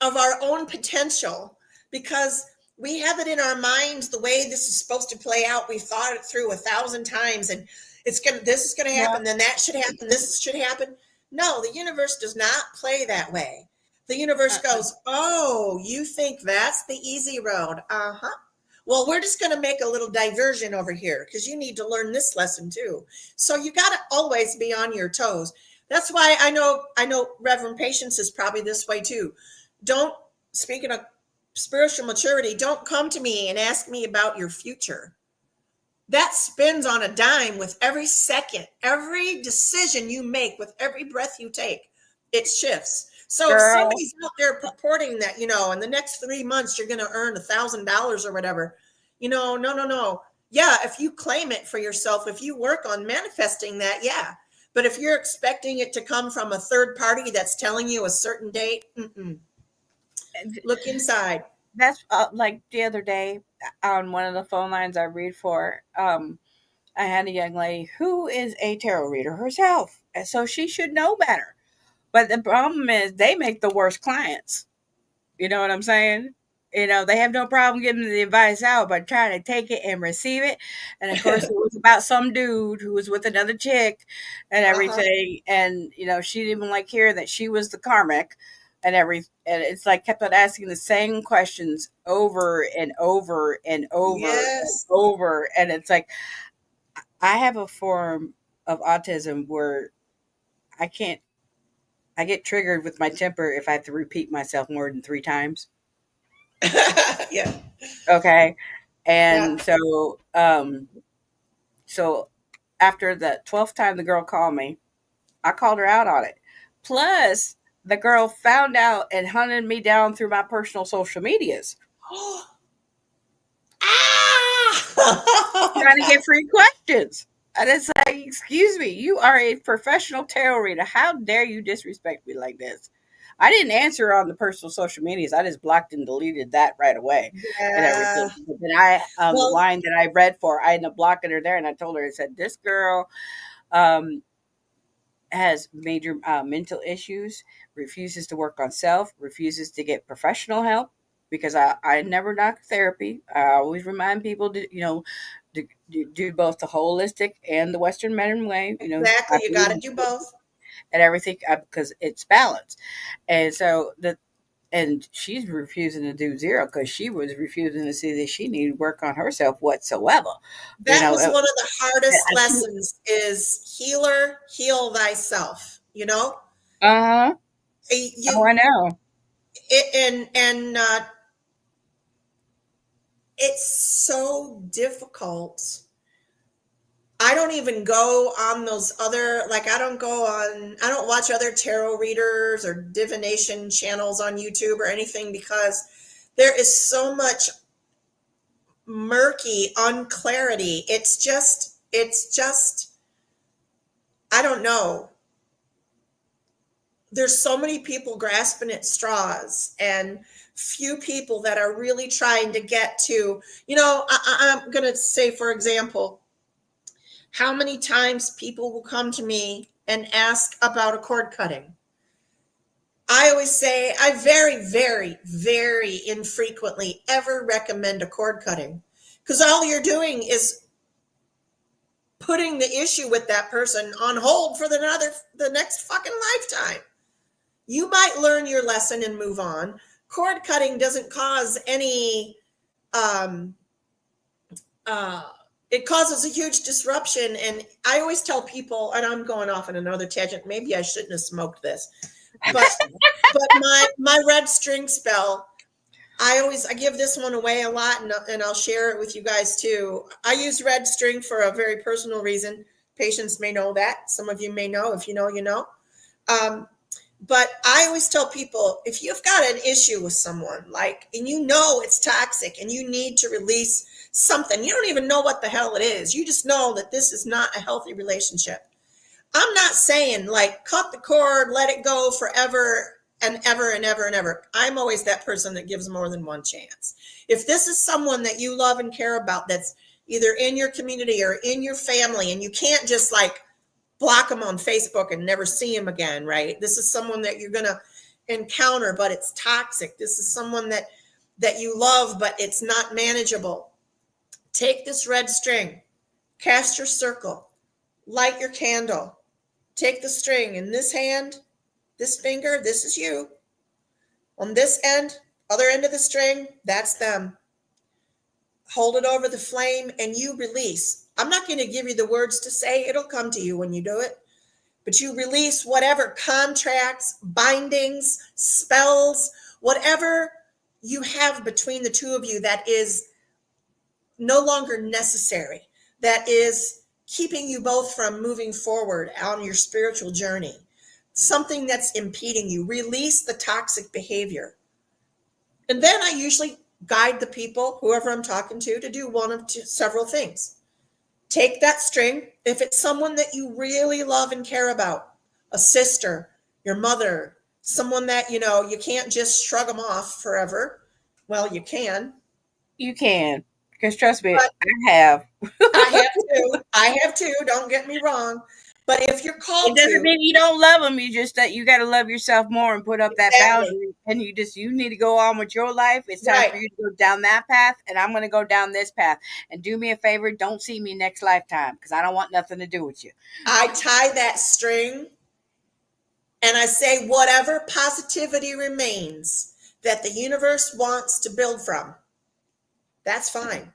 of our own potential because we have it in our minds the way this is supposed to play out. We've thought it through 1,000 times, and this is gonna yeah. happen, then that should happen, this should happen. No, the universe does not play that way. The universe Uh-uh. goes, oh, you think that's the easy road? Uh-huh. Well, we're just going to make a little diversion over here because you need to learn this lesson too. So you got to always be on your toes. That's why I know Reverend Patience is probably this way too. Don't, speaking of spiritual maturity, don't come to me and ask me about your future. That spins on a dime with every second, every decision you make, with every breath you take, it shifts. So if Girl, somebody's out there purporting that, in the next 3 months you're going to earn $1,000 or whatever, no, no, no. Yeah, if you claim it for yourself, if you work on manifesting that, yeah. But if you're expecting it to come from a third party that's telling you a certain date, look inside. that's like the other day on one of the phone lines I read for. I had a young lady who is a tarot reader herself, and so she should know better. But the problem is, they make the worst clients. You know what I'm saying? They have no problem giving the advice out, but trying to take it and receive it. And of course, it was about some dude who was with another chick and Uh-huh. everything. And, she didn't even like hearing that she was the karmic and it's like kept on asking the same questions over and over and over and Yes. over. And it's like, I have a form of autism where I can't, I get triggered with my temper if I have to repeat myself more than 3 times. Yeah. Okay. Yeah. And so after the 12th time the girl called me, I called her out on it. Plus, the girl found out and hunted me down through my personal social medias, trying to Ah! get free questions. And it's like, excuse me, you are a professional tarot reader. How dare you disrespect me like this? I didn't answer on the personal social medias. I just blocked and deleted that right away and everything. Yeah. But then I, the Well, line that I read for, I ended up blocking her there, and I told her, I said, this girl um, has major mental issues, refuses to work on self, refuses to get professional help, because I never knock therapy. I always remind people to do both the holistic and the Western medicine way. I exactly. You got to believe do both. and everything, because it's balance. And so she's refusing to do zero because she was refusing to see that she needed work on herself whatsoever. You That know, was uh, one of the hardest she, lessons is healer, heal thyself, uh-huh. Oh, You I know. and it's so difficult. I don't even go on those other, like, I don't watch other tarot readers or divination channels on YouTube or anything because there is so much murky unclarity. It's just I don't know. There's so many people grasping at straws and few people that are really trying to get to, I'm going to say, for example, how many times people will come to me and ask about a cord cutting. I always say I very, very, very infrequently ever recommend a cord cutting because all you're doing is putting the issue with that person on hold for the next fucking lifetime. You might learn your lesson and move on. Cord cutting doesn't cause any um, uh, it causes a huge disruption. And I always tell people, and I'm going off on another tangent. Maybe I shouldn't have smoked this, but my red string spell. I give this one away a lot, and I'll share it with you guys too. I use red string for a very personal reason. Patients may know that. Some of you may know. If you know, you know. Um, but I always tell people, if you've got an issue with someone, like, and you know it's toxic and you need to release something, you don't even know what the hell it is. You just know that this is not a healthy relationship. I'm not saying like cut the cord, let it go forever and ever and ever and ever. I'm always that person that gives more than one chance. If this is someone that you love and care about, that's either in your community or in your family, and you can't just like block them on Facebook and never see them again, right? This is someone that you're going to encounter, but it's toxic. This is someone that you love, but it's not manageable. Take this red string, cast your circle, light your candle, take the string in this hand, this finger, this is you. On this end, other end of the string, that's them. Hold it over the flame and you release. I'm not going to give you the words to say, it'll come to you when you do it. But you release whatever contracts, bindings, spells, whatever you have between the two of you that is no longer necessary, that is keeping you both from moving forward on your spiritual journey. Something that's impeding you. Release the toxic behavior. And then I usually guide the people, whoever I'm talking to do one of several things. Take that string. If it's someone that you really love and care about, a sister, your mother, someone that, you know, you can't just shrug them off forever. Well, you can. You can, because trust me, But I have. I have to. I have to. Don't get me wrong. But if you're It called doesn't to, mean you don't love them. You just that you got to love yourself more and put up that exactly. boundary. And you need to go on with your life. It's time Right. for you to go down that path, and I'm going to go down this path. And do me a favor, don't see me next lifetime because I don't want nothing to do with you. I tie that string and I say, whatever positivity remains that the universe wants to build from, that's fine.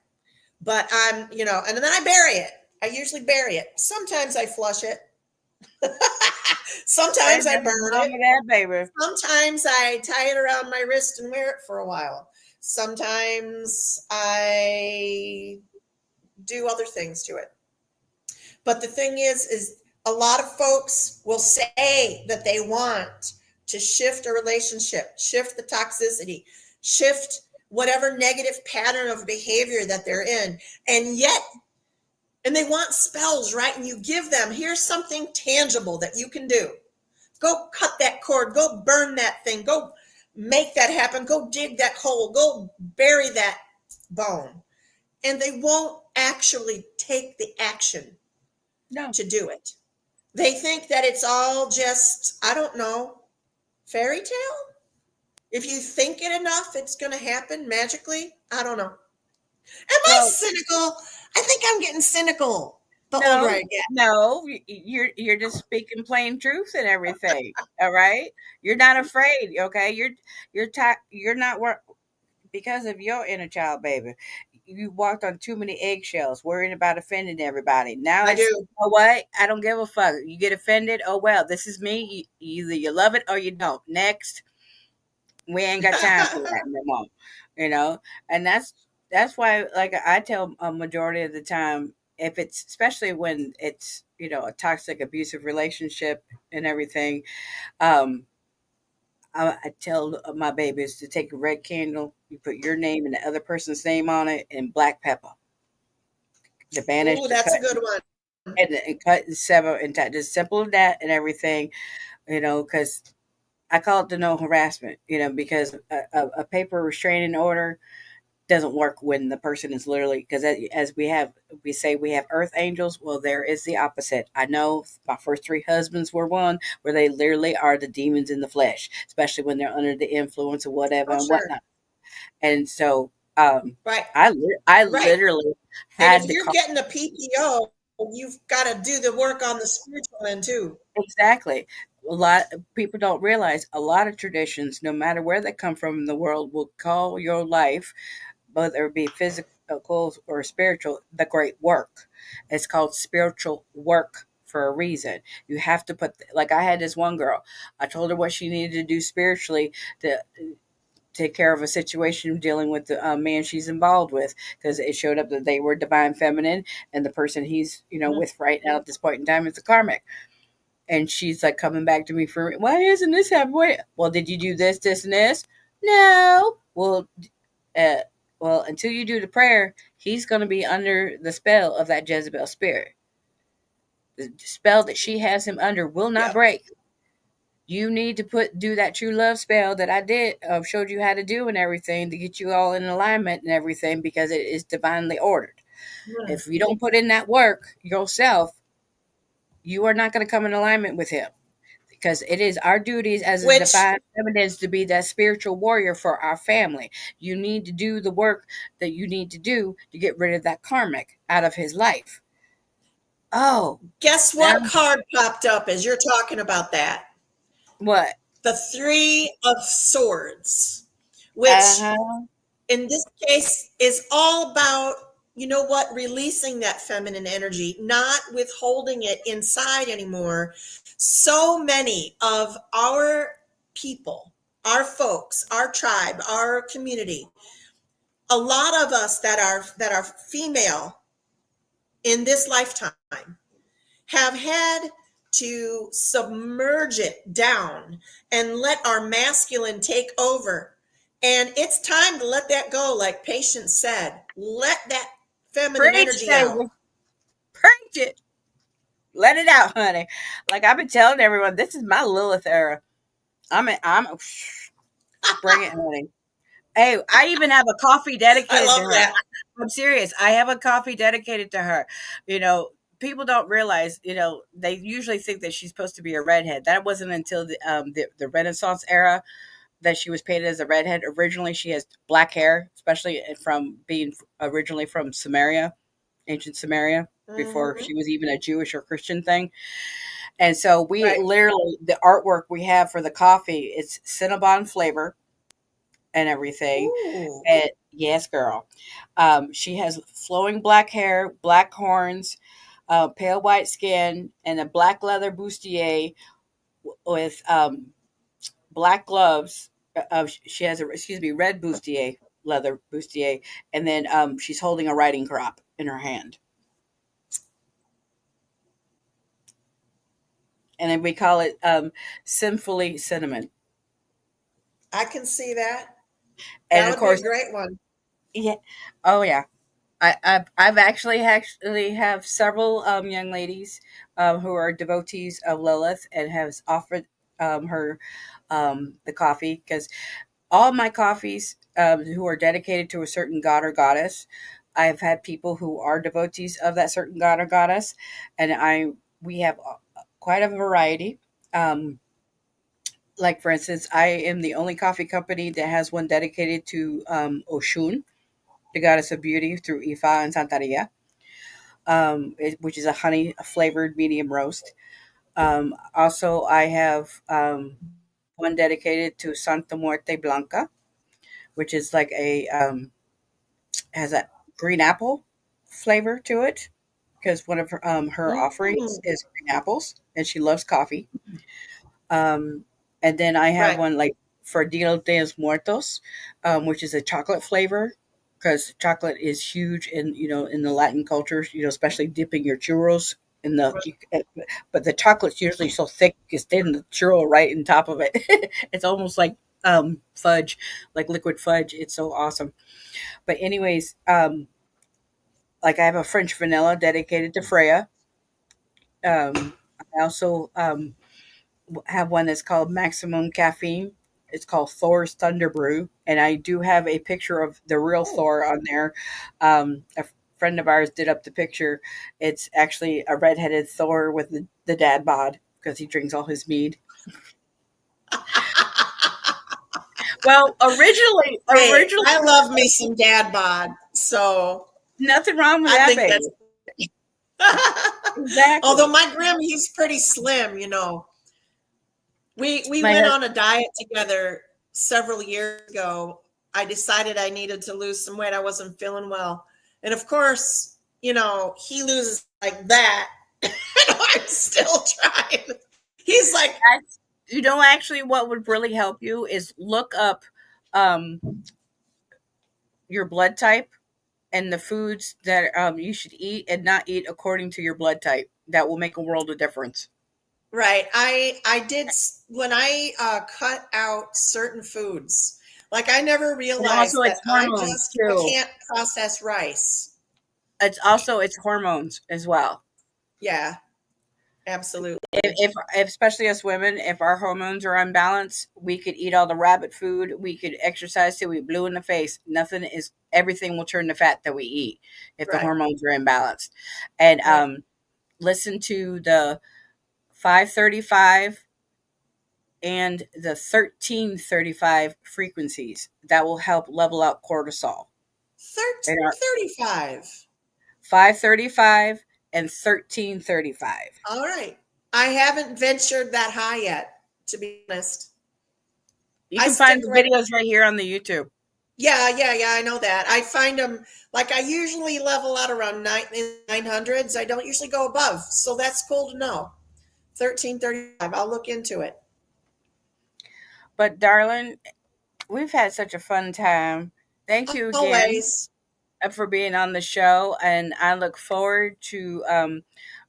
But and then I bury it. I usually bury it. Sometimes I flush it. There's Sometimes I nothing burn wrong it. with that, baby. Sometimes I tie it around my wrist and wear it for a while. Sometimes I do other things to it. But the thing is a lot of folks will say that they want to shift a relationship, shift the toxicity, shift whatever negative pattern of behavior that they're in. And they want spells, right? And you give them, here's something tangible that you can do. Go cut that cord, go burn that thing, go make that happen, go dig that hole, go bury that bone. And they won't actually take the action No. to do it. They think that it's all just, I don't know, fairy tale. If you think it enough, it's going to happen magically. I don't know. Am I Well, cynical? I think I'm getting cynical the older no, I get. no, you're just speaking plain truth and everything. All right, you're not afraid. Okay, you're not because of your inner child, baby. You walked on too many eggshells, worrying about offending everybody. Now I it's, do. you know what? I don't give a fuck. You get offended. Oh well, this is me. Either you love it or you don't. Next, we ain't got time for that no more. You know, and that's why, like I tell a majority of the time, if it's especially when it's a toxic, abusive relationship and everything, um, I tell my babies to take a red candle, you put your name and the other person's name on it, and black pepper to banish, Ooh, to that's cut, a good one. and cut and sever, and just simple as that and everything. Because I call it the no harassment. Because a paper restraining order doesn't work when the person is literally, because as we say we have earth angels. Well, there is the opposite. I know my first three husbands were one where they literally are the demons in the flesh, especially when they're under the influence of whatever Oh, and sure. whatnot. And so Right. I Right. literally And if had to you're call. getting a PPO, you've got to do the work on the spiritual end too. Exactly. a lot people don't realize a lot of traditions, no matter where they come from in the world, will call your life, whether it be physical or spiritual, the great work. It's called spiritual work for a reason. You have to put, like I had this one girl, I told her what she needed to do spiritually to take care of a situation dealing with the man she's involved with, because it showed up that they were divine feminine, and the person he's with right now at this point in time is a karmic. And she's like coming back to me for, why isn't this happening? Well, did you do this, this, and this? No. Uh, well, until you do the prayer, he's going to be under the spell of that Jezebel spirit. The spell that she has him under will not Yep. break. You need to do that true love spell that I did, showed you how to do and everything, to get you all in alignment and everything, because it is divinely ordered. Mm. If you don't put in that work yourself, you are not going to come in alignment with him, because it is our duties as a Which, divine feminines to be that spiritual warrior for our family. You need to do the work that you need to do to get rid of that karmic out of his life. Oh, guess now what card popped up as you're talking about that? what? The Three of Swords, Uh which huh. in this case is all about, you know what, releasing that feminine energy, not withholding it inside anymore. So many of our people, our folks, our tribe, our community, a lot of us that are female in this lifetime have had to submerge it down and let our masculine take over. And it's time to let that go, like Patience said. Let that feminine Preach, energy out. baby. Preach it. Let it out, honey. Like I've been telling everyone, this is my Lilith era. I'm bring it, honey. Hey, I even have a coffee I dedicated to love her. that. I'm serious. I have a coffee dedicated to her. You know, people don't realize. They usually think that she's supposed to be a redhead. That wasn't until the Renaissance era that she was painted as a redhead. Originally, she has black hair, especially from being originally from Samaria, ancient Samaria, before Hmm. she was even a Jewish or Christian thing. And so we Right. literally, the artwork we have for the coffee, it's Cinnabon flavor and everything. Ooh. And yes, girl. She has flowing black hair, black horns, pale white skin, and a black leather bustier with black gloves. She has a, excuse me, red bustier, leather bustier, and then she's holding a riding crop in her hand. And then we call it Sinfully Cinnamon. I can see that. And That of would be a course, great one. yeah, oh yeah, I've actually have several young ladies who are devotees of Lilith and has offered her the coffee, because all my coffees who are dedicated to a certain god or goddess, I've had people who are devotees of that certain god or goddess, and I we have quite a variety. Um, like for instance, I am the only coffee company that has one dedicated to Oshun, the goddess of beauty, through Ifa and Santeria, which is a honey flavored medium roast. Also, I have one dedicated to Santa Muerte Blanca, which is like has a green apple flavor to it, because one of her offerings Mm. is green apples, and she loves coffee. Um, and then I have Right. one like for Dia de los Muertos, which is a chocolate flavor, because chocolate is huge in in the Latin culture. Especially dipping your churros in the. But the chocolate's usually so thick you can stand the churro right in top of it. It's almost like fudge, like liquid fudge. It's so awesome. But anyways, like I have a French vanilla dedicated to Freya. I also have one that's called Maximum Caffeine. It's called Thor's Thunder Brew, and I do have a picture of the real Oh. Thor on there. A friend of ours did up the picture. It's actually a redheaded Thor with the dad bod, because he drinks all his mead. Well, Hey, originally, I love me some dad bod. So nothing wrong with I that, think baby. that's although Exactly. my Grim, he's pretty slim. We My went hus- on a diet together several years ago. I decided I needed to lose some weight. I wasn't feeling well. And of course, he loses like that. And I'm still trying. He's like, actually, what would really help you is look up um, your blood type and the foods that you should eat and not eat according to your blood type. That will make a world of difference. right. I did when I cut out certain foods. Like I never And also, realized that it's hormones I too. can't process rice. It's hormones as well. Yeah, absolutely. If especially us women, if our hormones are unbalanced, we could eat all the rabbit food, we could exercise till we blue in the face. Nothing is everything will turn to fat that we eat if the Right, hormones are imbalanced. And right. listen to the 535 and the 1335 frequencies that will help level out cortisol. And our 1335. 535 and 1335. All right. I haven't ventured that high yet, to be honest. You I can find stick the right. videos right here on the YouTube. Yeah. I know that. I find them like I usually level out around 900s. I don't usually go above, so that's cool to know. 1335. I'll look into it. But darling, we've had such a fun time. Thank you again Always. for being on the show, and I look forward to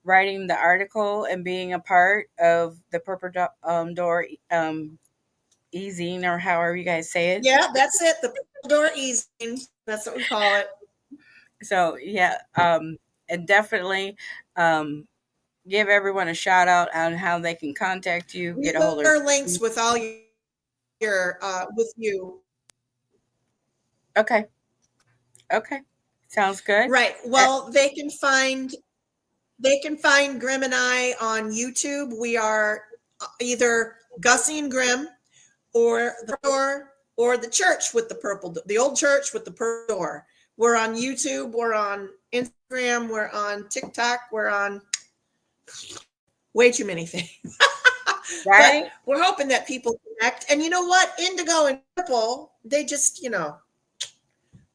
writing the article and being a part of the Door e-zine, or however you guys say it. Yeah, that's it. The purple door easing. That's what we call it. So yeah, and definitely um, give everyone a shout out on how they can contact you, We get a put hold of our links you. with all your with you. Okay, okay, sounds good. Right. Uh, Well, they can find Grim and I on YouTube. We are either Gussie and Grim or the door or the church with the purple, the old church with the purple door. We're on YouTube. We're on Instagram. We're on TikTok. We're on way too many things. But right, we're hoping that people connect. And you know what? Indigo and purple, they just, they're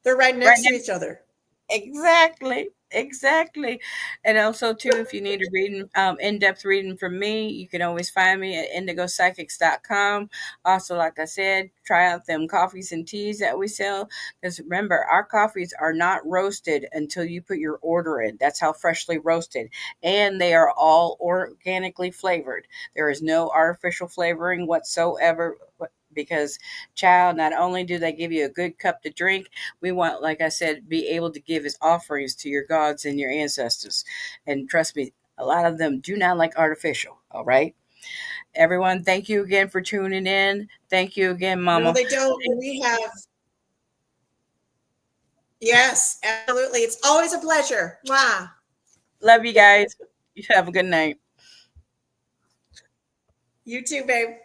right right next to next. each other. Exactly. Exactly. And also too, if you need a reading, in-depth reading from me, you can always find me at indigopsychics.com. Also, like I said, try out them coffees and teas that we sell. Because remember, our coffees are not roasted until you put your order in. That's how freshly roasted. And they are all organically flavored. There is no artificial flavoring whatsoever. Because, child, not only do they give you a good cup to drink, we want, like I said, be able to give as offerings to your gods and your ancestors. And trust me, a lot of them do not like artificial. All right. Everyone, thank you again for tuning in. Thank you again, No, Mama. they don't. And we have, yes, absolutely. It's always a pleasure. Wow. Love you guys. You have a good night. You too, babe.